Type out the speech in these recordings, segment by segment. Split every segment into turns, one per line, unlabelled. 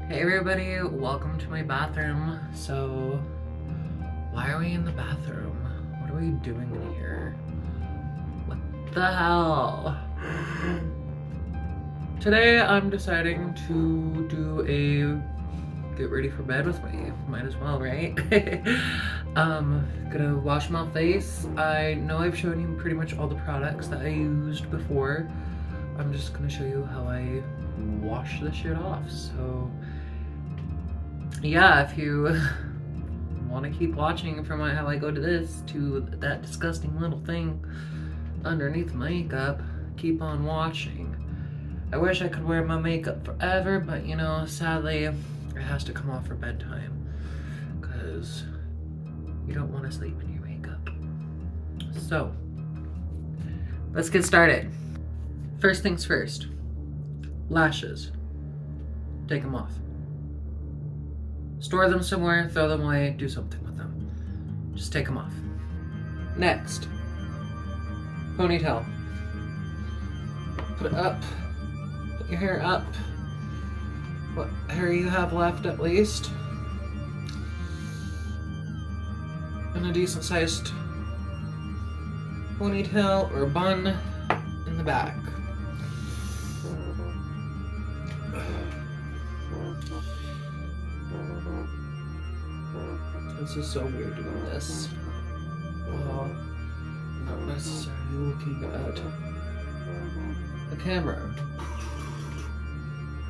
Hey everybody, welcome to my bathroom. So, why are we in the bathroom? What are we doing in here? What the hell? Today I'm deciding to do a get ready for bed with me. Might as well, right? Gonna wash my face. I know I've shown you pretty much all the products that I used before. I'm just gonna show you how I wash the shit off. So yeah, if you want to keep watching from how I go to this to that disgusting little thing underneath my makeup, keep on watching. I wish I could wear my makeup forever, but you know, sadly, it has to come off for bedtime because you don't want to sleep in your makeup. So, let's get started. First things first, lashes. Take them off. Store them somewhere, throw them away, do something with them. Just take them off. Next, ponytail. Put it up. Put your hair up. What hair you have left at least. And a decent sized ponytail or bun in the back. This is so weird doing this. Well, not necessarily looking at the camera.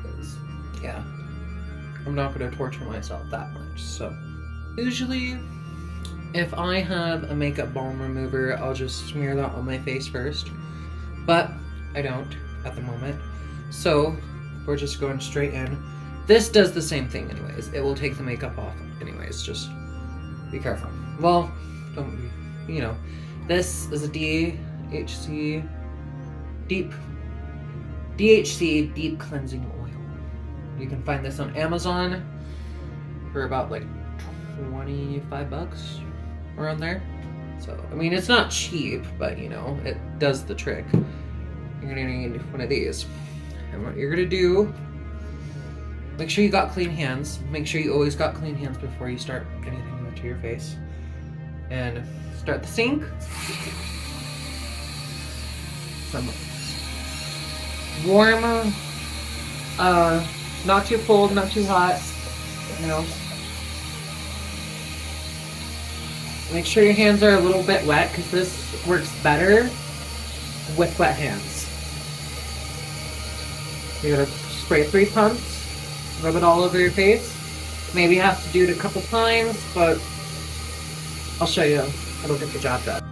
Because, yeah, I'm not going to torture myself that much. So, usually, if I have a makeup balm remover, I'll just smear that on my face first. But I don't at the moment. So, we're just going straight in. This does the same thing anyways. It will take the makeup off anyways, just be careful. Well, don't be, you know. This is a DHC deep cleansing oil. You can find this on Amazon for about like 25 bucks around there. So, I mean, it's not cheap, but you know, it does the trick. You're gonna need one of these. And what you're gonna do, make sure you got clean hands. Make sure you always got clean hands before you start anything into your face. And start the sink. Some warm, not too cold, not too hot, you know. Make sure your hands are a little bit wet because this works better with wet hands. You're gonna spray 3 pumps, rub it all over your face. Maybe you have to do it a couple times, but I'll show you. It'll get the job done.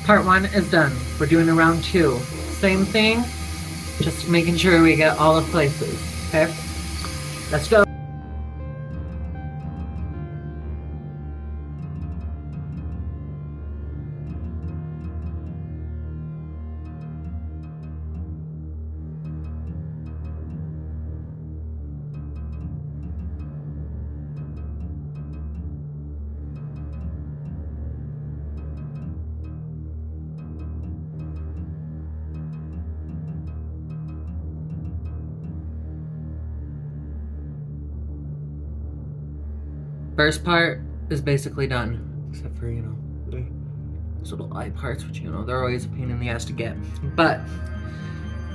Part 1 is done. We're doing a round 2. Same thing, just making sure we get all the places, okay? Let's go. First part is basically done, except for, you know, those little eye parts, which, you know, they're always a pain in the ass to get. But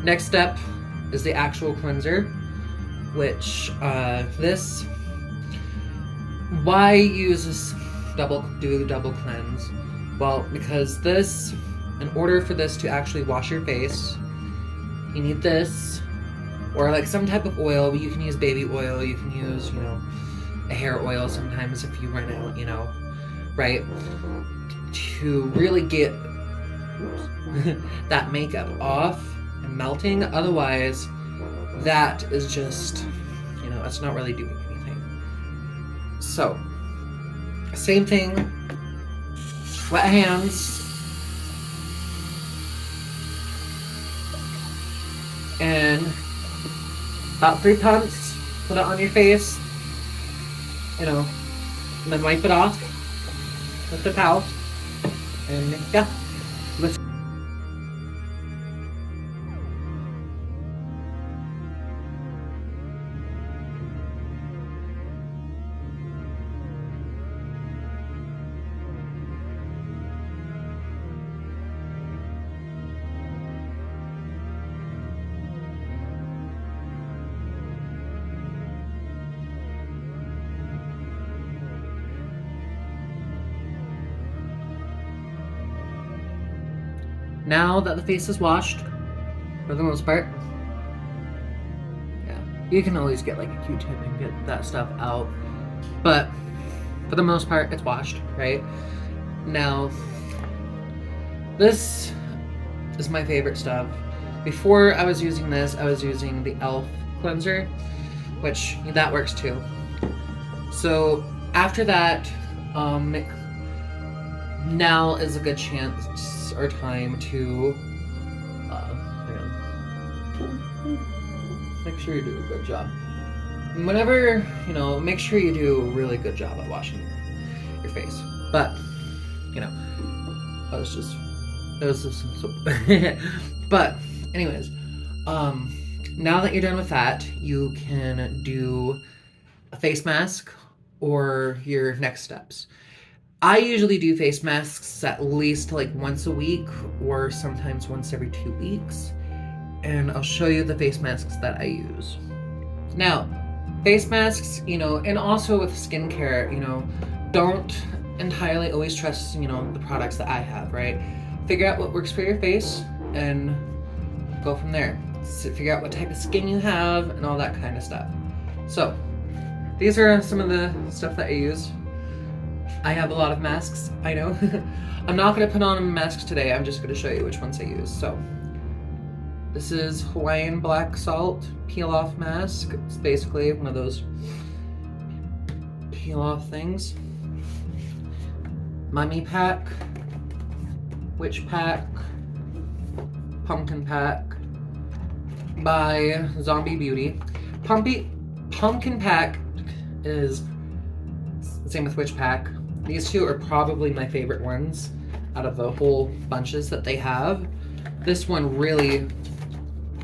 next step is the actual cleanser, which this, why use this do the double cleanse? Well, because this, in order for this to actually wash your face, you need this or like some type of oil. You can use baby oil, you can use, you know, a hair oil sometimes if you run out, you know, right? To really get that makeup off and melting. Otherwise, that is just, you know, it's not really doing anything. So, same thing, wet hands, and about 3 pumps, put it on your face, you know, and then wipe it off with the towel, and yeah. Now that the face is washed, for the most part, yeah, you can always get like a Q-tip and get that stuff out, but for the most part, it's washed, right? Now, this is my favorite stuff. Before I was using this, I was using the e.l.f. cleanser, which that works too. So after that, now is a good chance or time to make sure you do a good job. Whenever, you know, make sure you do a really good job at washing your face. But, you know, that was just so but anyways, now that you're done with that, you can do a face mask or your next steps. I usually do face masks at least like once a week or sometimes once every 2 weeks. And I'll show you the face masks that I use. Now, face masks, you know, and also with skincare, you know, don't entirely always trust, you know, the products that I have, right? Figure out what works for your face and go from there. So figure out what type of skin you have and all that kind of stuff. So, these are some of the stuff that I use. I have a lot of masks, I know. I'm not going to put on masks today, I'm just going to show you which ones I use. So, this is Hawaiian black salt peel-off mask. It's basically one of those peel-off things. Mummy pack, witch pack, pumpkin pack by Zombie Beauty. Pumpkin pack is the same with witch pack. These two are probably my favorite ones out of the whole bunches that they have. This one really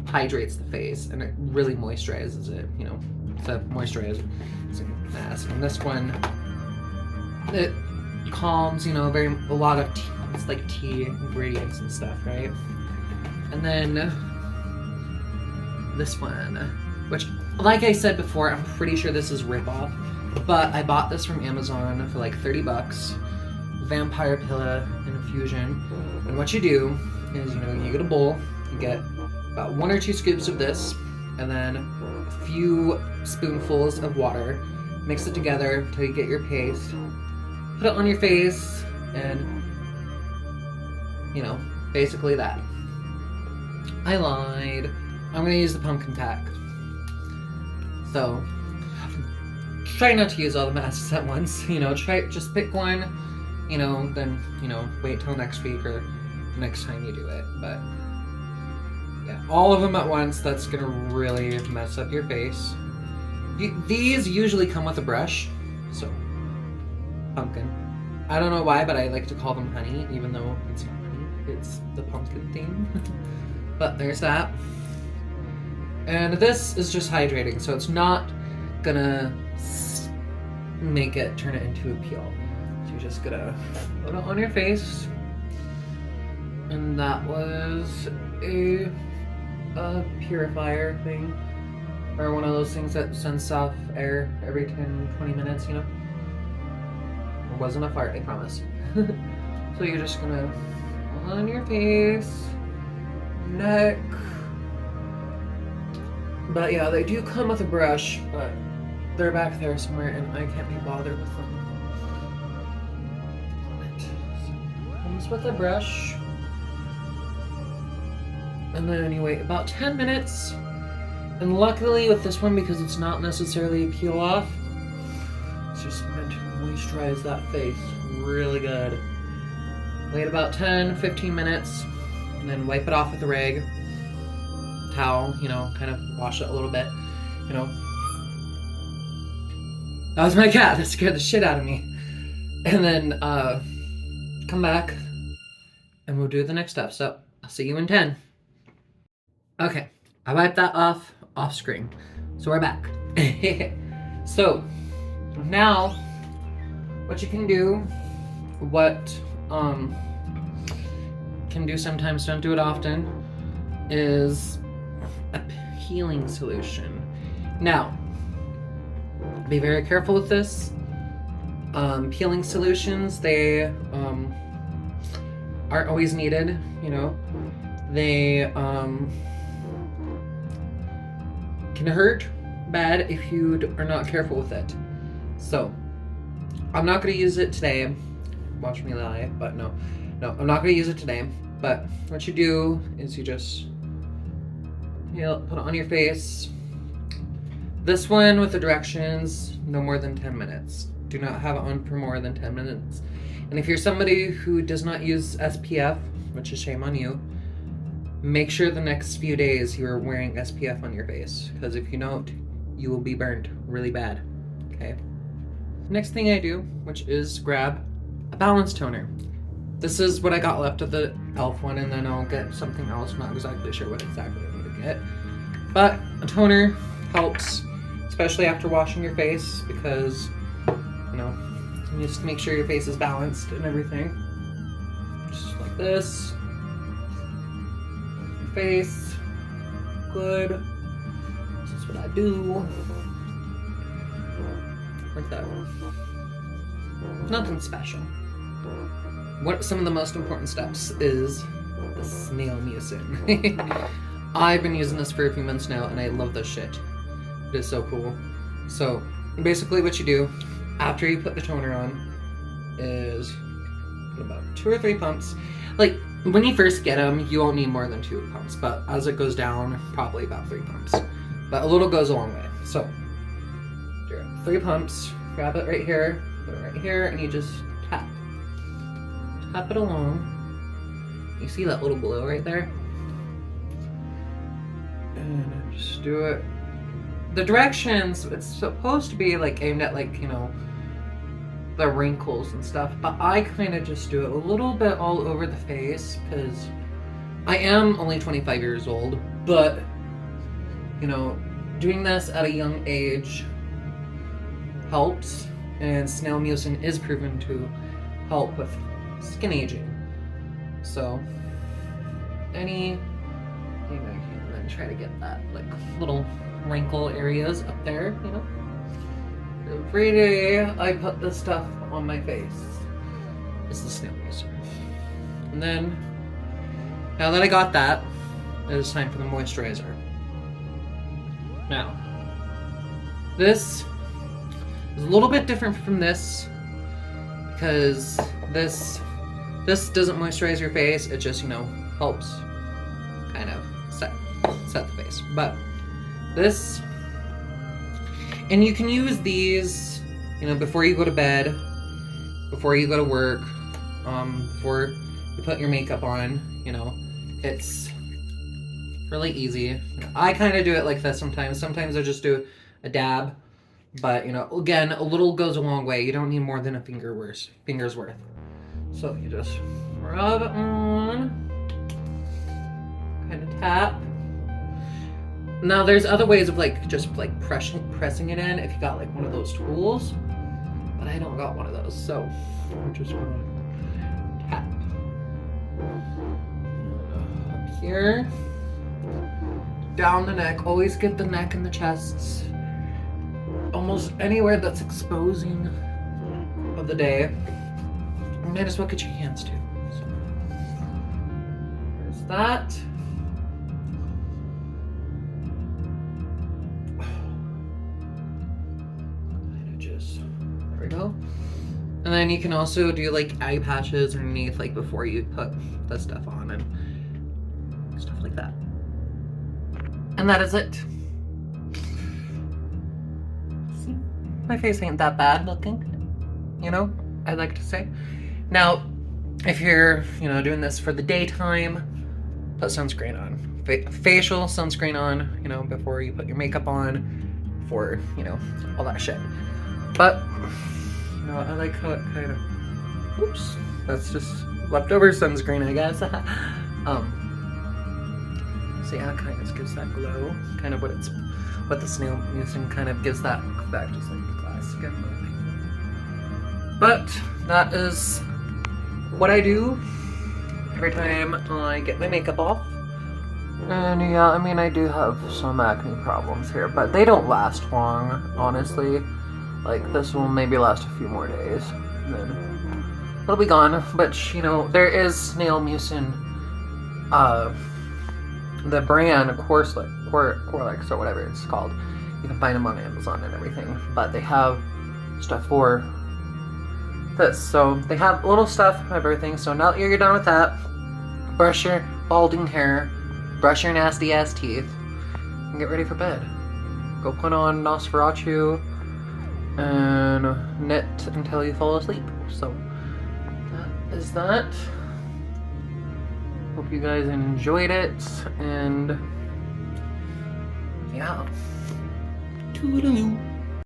hydrates the face and it really moisturizes it, you know. It's a moisturizer mask. And this one, it calms, you know, a lot of tea. It's like tea ingredients and stuff, right? And then this one, which, like I said before, I'm pretty sure this is rip-off, but I bought this from Amazon for like 30 bucks. Vampire Pillar Infusion. And what you do is, you know, you get a bowl, you get about 1 or 2 scoops of this, and then a few spoonfuls of water. Mix it together until you get your paste. Put it on your face, and, you know, basically that. I lied. I'm gonna use the pumpkin pack. So, try not to use all the masks at once, you know, just pick one, you know, then, you know, wait till next week or the next time you do it, but yeah, all of them at once, that's gonna really mess up your face. These usually come with a brush, so, pumpkin. I don't know why, but I like to call them honey, even though it's not honey, it's the pumpkin theme. But there's that. And this is just hydrating, so it's not gonna turn it into a peel. So you're just gonna put it on your face. And that was a purifier thing. Or one of those things that sends off air every 10-20 minutes, you know? It wasn't a fart, I promise. So you're just gonna on your face, neck, But yeah, they do come with a brush, but they're back there somewhere and I can't be bothered with them. Comes with a brush. And then you wait about 10 minutes. And luckily with this one, because it's not necessarily a peel off, it's just meant to moisturize that face really good. Wait about 10-15 minutes, and then wipe it off with a rag. Towel, kind of wash it a little bit, That was my cat, that scared the shit out of me. And then come back, and we'll do the next step. So, I'll see you in 10. Okay, I wiped that off screen. So we're back. So, now, what you can do, can do sometimes, don't do it often, is a peeling solution. Now, be very careful with this. Peeling solutions, they aren't always needed, They can hurt bad if you are not careful with it. So, I'm not going to use it today. Watch me lie, but no, I'm not going to use it today. But what you do is you just put it on your face. This one with the directions, no more than 10 minutes. Do not have it on for more than 10 minutes. And if you're somebody who does not use SPF, which is shame on you, make sure the next few days you're wearing SPF on your face, because if you don't, you will be burnt really bad, okay? Next thing I do, which is grab a balance toner. This is what I got left of the e.l.f. one, and then I'll get something else. Not exactly sure what exactly I'm gonna get. But a toner helps, especially after washing your face, because, just to make sure your face is balanced and everything. Just like this. Face. Good. This is what I do. Like that. Nothing special. Some of the most important steps is the snail mucin. I've been using this for a few months now, and I love this shit. It is so cool. So, basically what you do after you put the toner on is put about 2 or 3 pumps. Like, when you first get them, you won't need more than 2 pumps, but as it goes down, probably about 3 pumps. But a little goes a long way. So, 3 pumps, grab it right here, put it right here, and you just tap. Tap it along. You see that little glow right there? And just do it. The directions, it's supposed to be like aimed at the wrinkles and stuff, but I kind of just do it a little bit all over the face, because I am only 25 years old, but doing this at a young age helps, and snail mucin is proven to help with skin aging. So anything I can, then try to get that little wrinkle areas up there, Every day I put this stuff on my face. It's the snail mucin. And then, now that I got that, it is time for the moisturizer. Now, this is a little bit different from this, because this doesn't moisturize your face. It just, helps kind of set the face. But this, and you can use these, before you go to bed, before you go to work, before you put your makeup on, it's really easy. I kind of do it like this sometimes. Sometimes I just do a dab, but, again, a little goes a long way. You don't need more than a finger's worth. So you just rub it on, kind of tap. Now there's other ways of pressing it in if you got one of those tools, but I don't got one of those, so I'm just gonna tap up here, down the neck. Always get the neck and the chests, almost anywhere that's exposing of the day. You might as well get your hands too. So, there's that. then you can also do like eye patches underneath, like before you put the stuff on and stuff like that. And that is it. See, my face ain't that bad looking, you know, I'd like to say. Now, if you're, you know, doing this for the daytime, put sunscreen on. Facial sunscreen on, you know, before you put your makeup on, for, you know, all that shit. But, you know, I like how it kind of, oops, that's just leftover sunscreen, I guess. So yeah, it kind of just gives that glow, kind of what the snail mucin kind of gives that effect, just like the glass skin look. But that is what I do every time I get my makeup off. And yeah, I mean, I do have some acne problems here, but they don't last long, honestly. Like, this will maybe last a few more days, and then it'll be gone. But, you know, there is snail mucin, the brand Corlex or whatever it's called. You can find them on Amazon and everything, but they have stuff for this. So they have little stuff of everything. So now that you're done with that, brush your balding hair, brush your nasty ass teeth, and get ready for bed. Go put on Nosferatu and knit until you fall asleep. So that is that. Hope you guys enjoyed it, and yeah. Toodaloo.